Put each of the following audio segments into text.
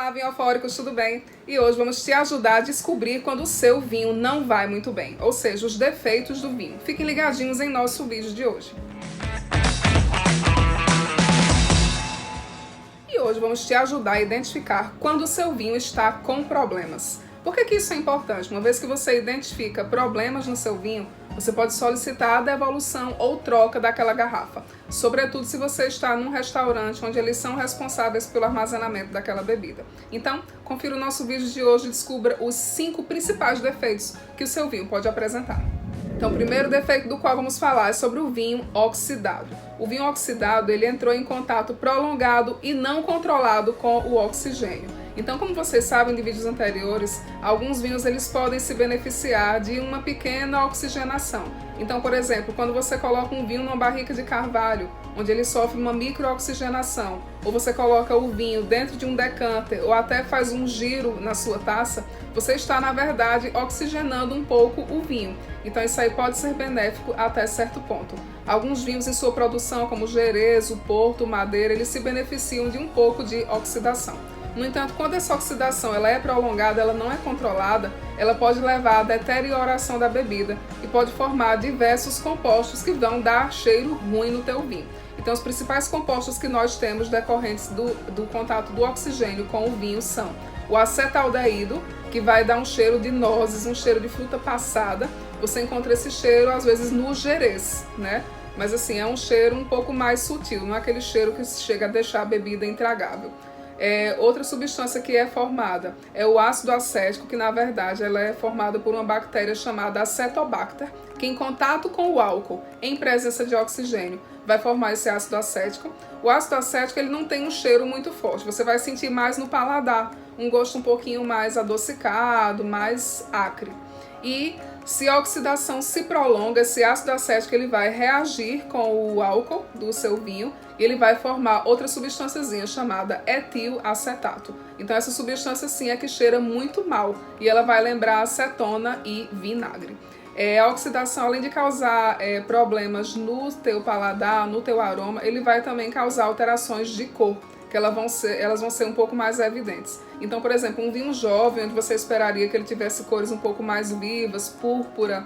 Olá, vinhofóricos, tudo bem? E hoje vamos te ajudar a descobrir quando o seu vinho não vai muito bem, ou seja, os defeitos do vinho. Fiquem ligadinhos em nosso vídeo de hoje. E hoje vamos te ajudar a identificar quando o seu vinho está com problemas. Por que isso é importante? Uma vez que você identifica problemas no seu vinho, você pode solicitar a devolução ou troca daquela garrafa, sobretudo se você está num restaurante onde eles são responsáveis pelo armazenamento daquela bebida. Então, confira o nosso vídeo de hoje e descubra os 5 principais defeitos que o seu vinho pode apresentar. Então, o primeiro defeito do qual vamos falar é sobre o vinho oxidado. O vinho oxidado, ele entrou em contato prolongado e não controlado com o oxigênio. Então, como vocês sabem de vídeos anteriores, alguns vinhos eles podem se beneficiar de uma pequena oxigenação. Então, por exemplo, quando você coloca um vinho numa barrica de carvalho, onde ele sofre uma microoxigenação, ou você coloca o vinho dentro de um decanter, ou até faz um giro na sua taça, você está, na verdade, oxigenando um pouco o vinho. Então, isso aí pode ser benéfico até certo ponto. Alguns vinhos em sua produção, como o Jerez, o Porto, o Madeira, eles se beneficiam de um pouco de oxidação. No entanto, quando essa oxidação ela é prolongada, ela não é controlada, ela pode levar à deterioração da bebida e pode formar diversos compostos que vão dar cheiro ruim no teu vinho. Então, os principais compostos que nós temos decorrentes do contato do oxigênio com o vinho são o acetaldeído, que vai dar um cheiro de nozes, um cheiro de fruta passada. Você encontra esse cheiro, às vezes, no Jerez, né? Mas, assim, é um cheiro um pouco mais sutil, não é aquele cheiro que chega a deixar a bebida intragável. Outra substância que é formada é o ácido acético, que na verdade ela é formada por uma bactéria chamada Acetobacter, que em contato com o álcool, em presença de oxigênio, vai formar esse ácido acético. O ácido acético ele não tem um cheiro muito forte, você vai sentir mais no paladar, um gosto um pouquinho mais adocicado, mais acre. E se a oxidação se prolonga, esse ácido acético ele vai reagir com o álcool do seu vinho e ele vai formar outra substânciazinha chamada etilacetato. Então essa substância sim é que cheira muito mal e ela vai lembrar acetona e vinagre. A oxidação, além de causar problemas no teu paladar, no teu aroma, ele vai também causar alterações de cor, que elas vão ser um pouco mais evidentes. Então, por exemplo, um vinho jovem, onde você esperaria que ele tivesse cores um pouco mais vivas, púrpura,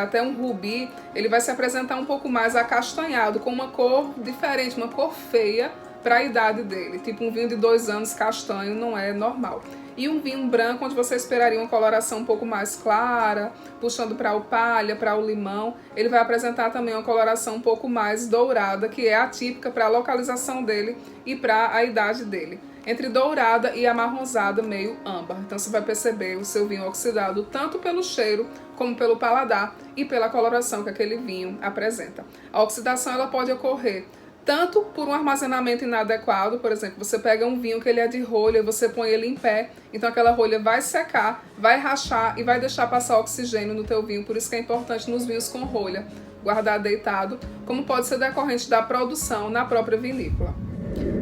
até um rubi, ele vai se apresentar um pouco mais acastanhado, com uma cor diferente, uma cor feia para a idade dele. Tipo um vinho de 2 anos castanho não é normal. E um vinho branco, onde você esperaria uma coloração um pouco mais clara, puxando para o palha, para o limão, ele vai apresentar também uma coloração um pouco mais dourada, que é atípica para a localização dele e para a idade dele. Entre dourada e amarronzada, meio âmbar. Então você vai perceber o seu vinho oxidado tanto pelo cheiro como pelo paladar e pela coloração que aquele vinho apresenta. A oxidação ela pode ocorrer tanto por um armazenamento inadequado, por exemplo, você pega um vinho que ele é de rolha e você põe ele em pé, então aquela rolha vai secar, vai rachar e vai deixar passar oxigênio no teu vinho, por isso que é importante nos vinhos com rolha guardar deitado, como pode ser decorrente da produção na própria vinícola.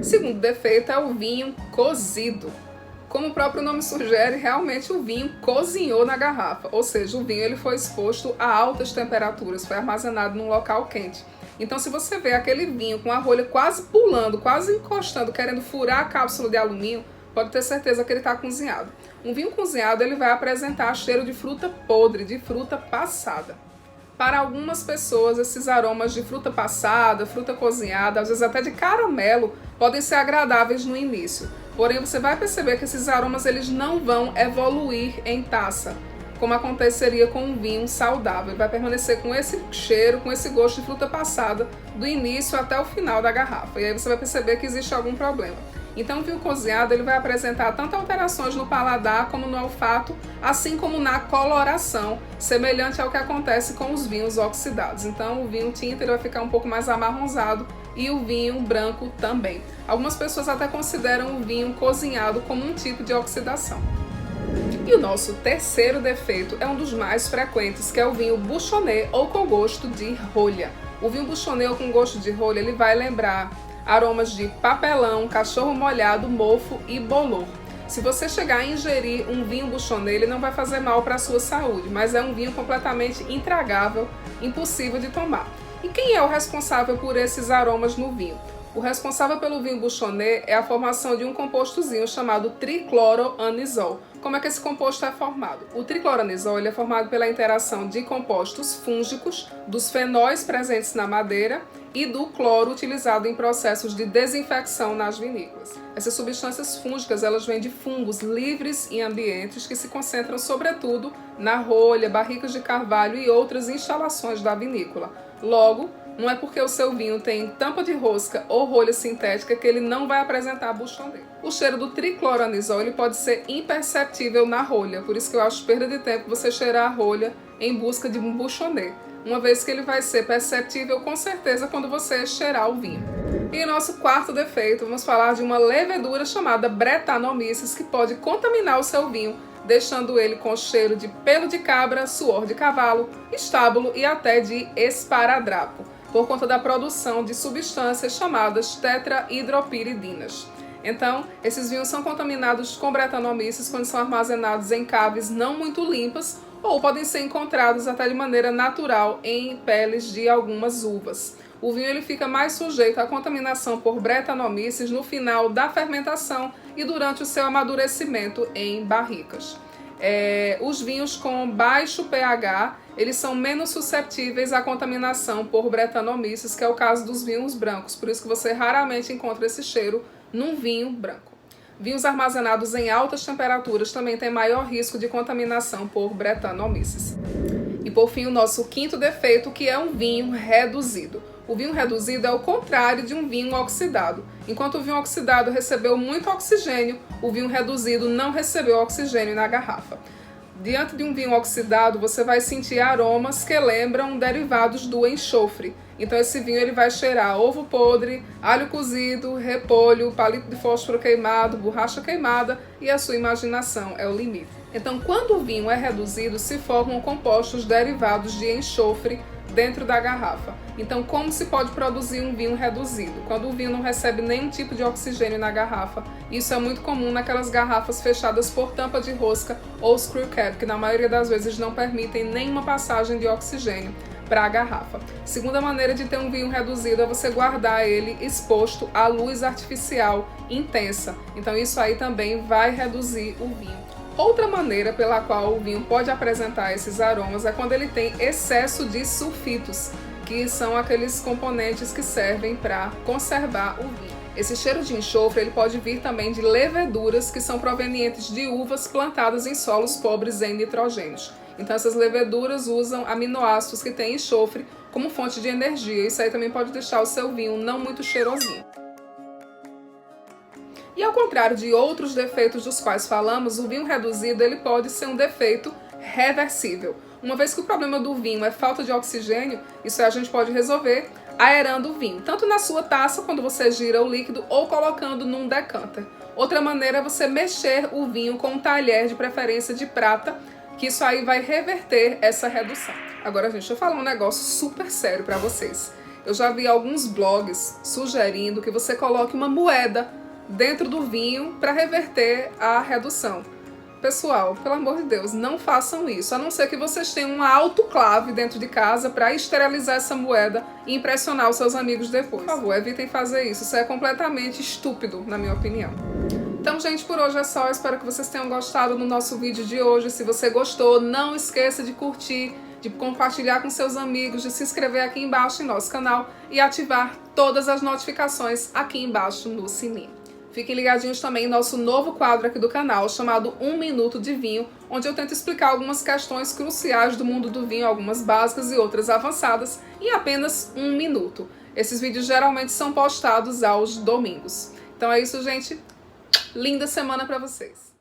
Segundo defeito é o vinho cozido. Como o próprio nome sugere, realmente o vinho cozinhou na garrafa, ou seja, o vinho ele foi exposto a altas temperaturas, foi armazenado num local quente. Então, se você vê aquele vinho com a rolha quase pulando, quase encostando, querendo furar a cápsula de alumínio, pode ter certeza que ele está cozinhado. Um vinho cozinhado ele vai apresentar cheiro de fruta podre, de fruta passada. Para algumas pessoas, esses aromas de fruta passada, fruta cozinhada, às vezes até de caramelo, podem ser agradáveis no início. Porém, você vai perceber que esses aromas eles não vão evoluir em taça, como aconteceria com um vinho saudável. Ele vai permanecer com esse cheiro, com esse gosto de fruta passada, do início até o final da garrafa. E aí você vai perceber que existe algum problema. Então, o vinho cozinhado ele vai apresentar tanto alterações no paladar como no olfato, assim como na coloração, semelhante ao que acontece com os vinhos oxidados. Então, o vinho tinto ele vai ficar um pouco mais amarronzado e o vinho branco também. Algumas pessoas até consideram o vinho cozinhado como um tipo de oxidação. E o nosso terceiro defeito é um dos mais frequentes, que é o vinho bouchonné ou com gosto de rolha. O vinho bouchonné ou com gosto de rolha, ele vai lembrar aromas de papelão, cachorro molhado, mofo e bolor. Se você chegar a ingerir um vinho bouchonné, ele não vai fazer mal para a sua saúde, mas é um vinho completamente intragável, impossível de tomar. E quem é o responsável por esses aromas no vinho? O responsável pelo vinho Bouchonnet é a formação de um compostozinho chamado tricloroanisol. Como é que esse composto é formado? O tricloroanisol ele é formado pela interação de compostos fúngicos, dos fenóis presentes na madeira e do cloro utilizado em processos de desinfecção nas vinícolas. Essas substâncias fúngicas elas vêm de fungos livres em ambientes que se concentram sobretudo na rolha, barricas de carvalho e outras instalações da vinícola. Logo, não é porque o seu vinho tem tampa de rosca ou rolha sintética que ele não vai apresentar Bouchonnet. O cheiro do tricloroanisol ele pode ser imperceptível na rolha, por isso que eu acho perda de tempo você cheirar a rolha em busca de um Bouchonnet, uma vez que ele vai ser perceptível com certeza quando você cheirar o vinho. E nosso quarto defeito, vamos falar de uma levedura chamada Brettanomyces que pode contaminar o seu vinho, deixando ele com cheiro de pelo de cabra, suor de cavalo, estábulo e até de esparadrapo, por conta da produção de substâncias chamadas tetrahidropiridinas. Então, esses vinhos são contaminados com Brettanomyces quando são armazenados em caves não muito limpas ou podem ser encontrados até de maneira natural em peles de algumas uvas. O vinho ele fica mais sujeito à contaminação por Brettanomyces no final da fermentação e durante o seu amadurecimento em barricas. Os vinhos com baixo pH eles são menos susceptíveis à contaminação por Brettanomyces, que é o caso dos vinhos brancos, por isso que você raramente encontra esse cheiro num vinho branco. Vinhos armazenados em altas temperaturas também têm maior risco de contaminação por Brettanomyces. E por fim, o nosso quinto defeito, que é um vinho reduzido. O vinho reduzido é o contrário de um vinho oxidado. Enquanto o vinho oxidado recebeu muito oxigênio, o vinho reduzido não recebeu oxigênio na garrafa. Diante de um vinho oxidado, você vai sentir aromas que lembram derivados do enxofre. Então esse vinho ele vai cheirar ovo podre, alho cozido, repolho, palito de fósforo queimado, borracha queimada e a sua imaginação é o limite. Então quando o vinho é reduzido, se formam compostos derivados de enxofre dentro da garrafa. Então, como se pode produzir um vinho reduzido? Quando o vinho não recebe nenhum tipo de oxigênio na garrafa. Isso é muito comum naquelas garrafas fechadas por tampa de rosca ou screw cap, que na maioria das vezes não permitem nenhuma passagem de oxigênio para a garrafa. Segunda maneira de ter um vinho reduzido é você guardar ele exposto à luz artificial intensa. Então isso aí também vai reduzir o vinho. Outra maneira pela qual o vinho pode apresentar esses aromas é quando ele tem excesso de sulfitos, que são aqueles componentes que servem para conservar o vinho. Esse cheiro de enxofre ele pode vir também de leveduras que são provenientes de uvas plantadas em solos pobres em nitrogênios. Então essas leveduras usam aminoácidos que têm enxofre como fonte de energia. Isso aí também pode deixar o seu vinho não muito cheirosinho. E ao contrário de outros defeitos dos quais falamos, o vinho reduzido ele pode ser um defeito reversível. Uma vez que o problema do vinho é falta de oxigênio, isso aí a gente pode resolver aerando o vinho, tanto na sua taça, quando você gira o líquido, ou colocando num decanter. Outra maneira é você mexer o vinho com um talher, de preferência de prata, que isso aí vai reverter essa redução. Agora, gente, deixa eu falar um negócio super sério para vocês. Eu já vi alguns blogs sugerindo que você coloque uma moeda dentro do vinho para reverter a redução. Pessoal, pelo amor de Deus, não façam isso, a não ser que vocês tenham uma autoclave dentro de casa para esterilizar essa moeda e impressionar os seus amigos depois. Por favor, evitem fazer isso, isso é completamente estúpido, na minha opinião. Então, gente, por hoje é só, espero que vocês tenham gostado do nosso vídeo de hoje. Se você gostou, não esqueça de curtir, de compartilhar com seus amigos, de se inscrever aqui embaixo em nosso canal e ativar todas as notificações aqui embaixo no sininho. Fiquem ligadinhos também em nosso novo quadro aqui do canal, chamado 1 Minuto de Vinho, onde eu tento explicar algumas questões cruciais do mundo do vinho, algumas básicas e outras avançadas, em apenas 1 minuto. Esses vídeos geralmente são postados aos domingos. Então é isso, gente. Linda semana para vocês!